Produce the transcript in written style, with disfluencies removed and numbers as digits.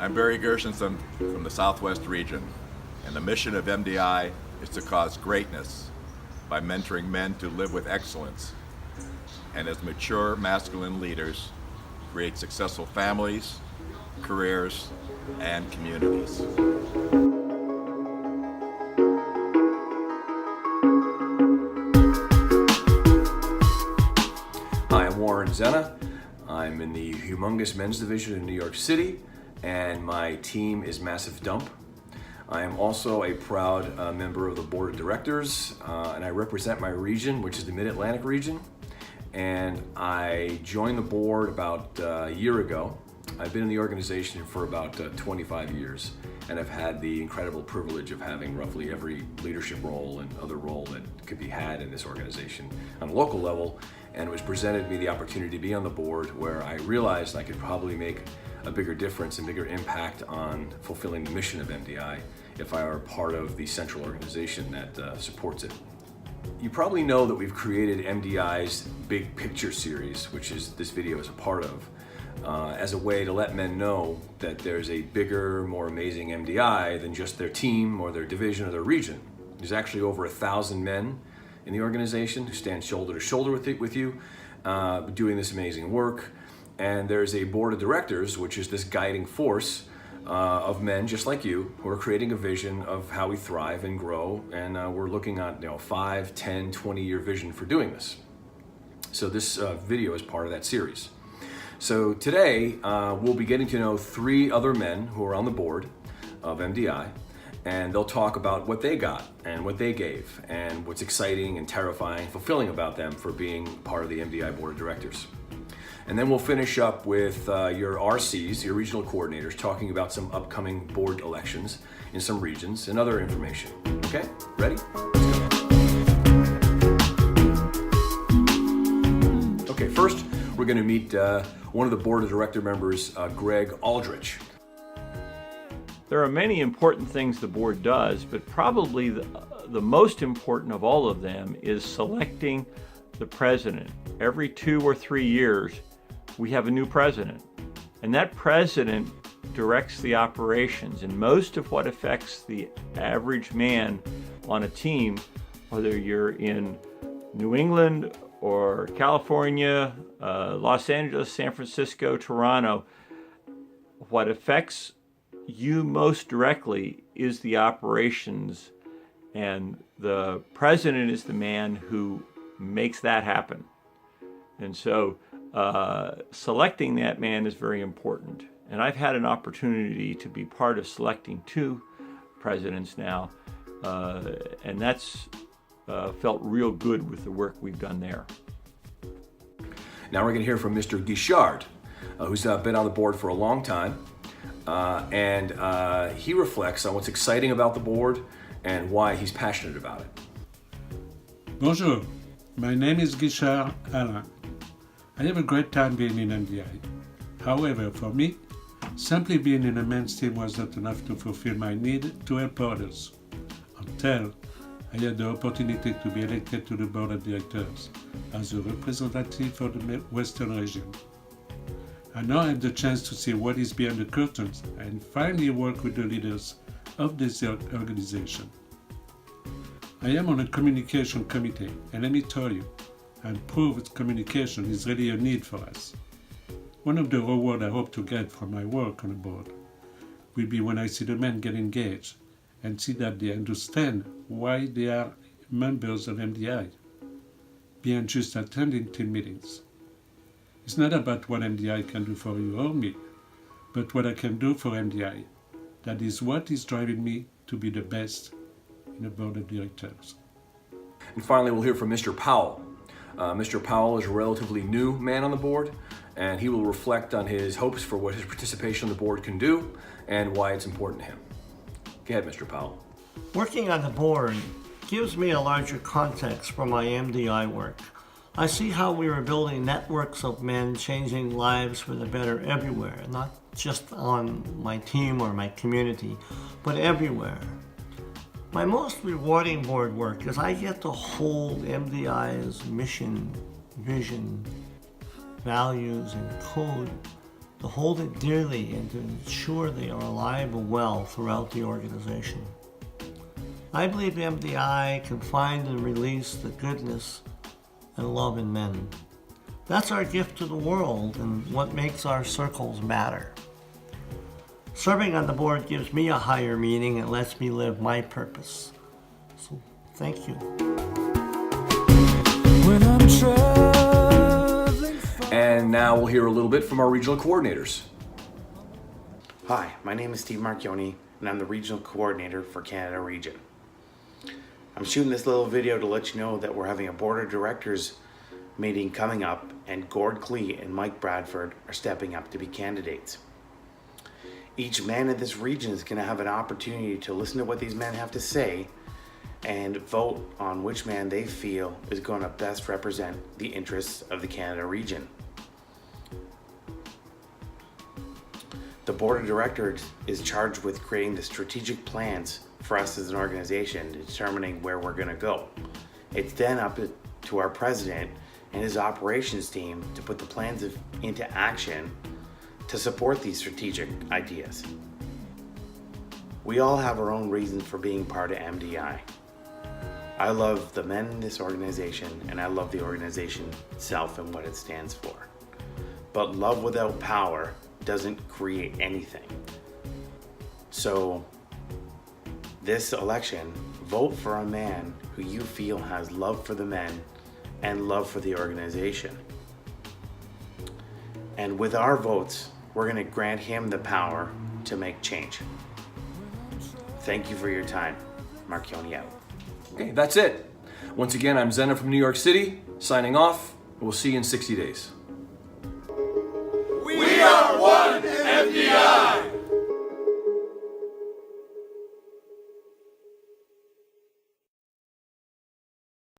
I'm Barry Gershenson from the Southwest region, and the mission of MDI is to cause greatness by mentoring men to live with excellence, and as mature masculine leaders, create successful families, careers, and communities. Hi, I'm Warren Zenna. I'm in the humongous men's division in New York City, and my team is Massive Dump. I am also a proud member of the board of directors, and I represent my region, which is the Mid-Atlantic region. And I joined the board about a year ago. I've been in the organization for about 25 years, and I've had the incredible privilege of having roughly every leadership role and other role that could be had in this organization on a local level. And it was presented to me the opportunity to be on the board, where I realized I could probably make a bigger difference and bigger impact on fulfilling the mission of MDI if I were part of the central organization that supports it. You probably know that we've created MDI's Big Picture series, which is this video is a part of, as a way to let men know that there's a bigger, more amazing MDI than just their team or their division or their region. There's actually over 1,000 men in the organization who stand shoulder to shoulder with you, doing this amazing work. And there's a board of directors, which is this guiding force of men just like you, who are creating a vision of how we thrive and grow. And we're looking at 5, 10, 20-year vision for doing this. So this video is part of that series. So today, we'll be getting to know 3 other men who are on the board of MDI, and they'll talk about what they got and what they gave and what's exciting and terrifying, fulfilling about them for being part of the MDI board of directors. And then we'll finish up with your RCs, your regional coordinators, talking about some upcoming board elections in some regions and other information. Okay, ready? Let's go. Okay, first we're going to meet one of the board of director members, Greg Aldrich. There are many important things the board does, but probably the most important of all of them is selecting the president. Every 2 or 3 years, we have a new president, and that president directs the operations, and most of what affects the average man on a team, whether you're in New England or California, Los Angeles, San Francisco, Toronto, what affects you most directly is the operations, and the president is the man who makes that happen. And so selecting that man is very important. And I've had an opportunity to be part of selecting 2 presidents now, and that's felt real good with the work we've done there. Now we're going to hear from Mr. Guichard, who's been on the board for a long time, and he reflects on what's exciting about the board and why he's passionate about it. Bonjour, my name is Guichard Alain. I have a great time being in MDI. However, for me, simply being in a men's team was not enough to fulfill my need to help others, until I had the opportunity to be elected to the board of directors as a representative for the Western region. I now have the chance to see what is behind the curtains and finally work with the leaders of this organization. I am on a communication committee, and let me tell you, improved communication is really a need for us. One of the rewards I hope to get from my work on the board will be when I see the men get engaged and see that they understand why they are members of MDI, beyond just attending team meetings. It's not about what MDI can do for you or me, but what I can do for MDI. That is what is driving me to be the best in the board of directors. And finally, we'll hear from Mr. Powell. Mr. Powell is a relatively new man on the board, and he will reflect on his hopes for what his participation on the board can do and why it's important to him. Go ahead, Mr. Powell. Working on the board gives me a larger context for my MDI work. I see how we are building networks of men changing lives for the better everywhere, not just on my team or my community, but everywhere. My most rewarding board work is I get to hold MDI's mission, vision, values, and code to hold it dearly and to ensure they are alive and well throughout the organization. I believe MDI can find and release the goodness and love in men. That's our gift to the world and what makes our circles matter. Serving on the board gives me a higher meaning and lets me live my purpose. So, thank you. And now we'll hear a little bit from our regional coordinators. Hi, my name is Steve Marchioni, and I'm the Regional Coordinator for Canada Region. I'm shooting this little video to let you know that we're having a Board of Directors meeting coming up, and Gord Klee and Mike Bradford are stepping up to be candidates. Each man in this region is going to have an opportunity to listen to what these men have to say and vote on which man they feel is going to best represent the interests of the Canada region. The Board of Directors is charged with creating the strategic plans for us as an organization, determining where we're going to go. It's then up to our president and his operations team to put the plans into action to support these strategic ideas. We all have our own reasons for being part of MDI. I love the men in this organization, and I love the organization itself and what it stands for. But love without power doesn't create anything. So this election, vote for a man who you feel has love for the men and love for the organization. And with our votes, we're going to grant him the power to make change. Thank you for your time. Marchioni out. Okay, that's it. Once again, I'm Zenna from New York City, signing off. We'll see you in 60 days.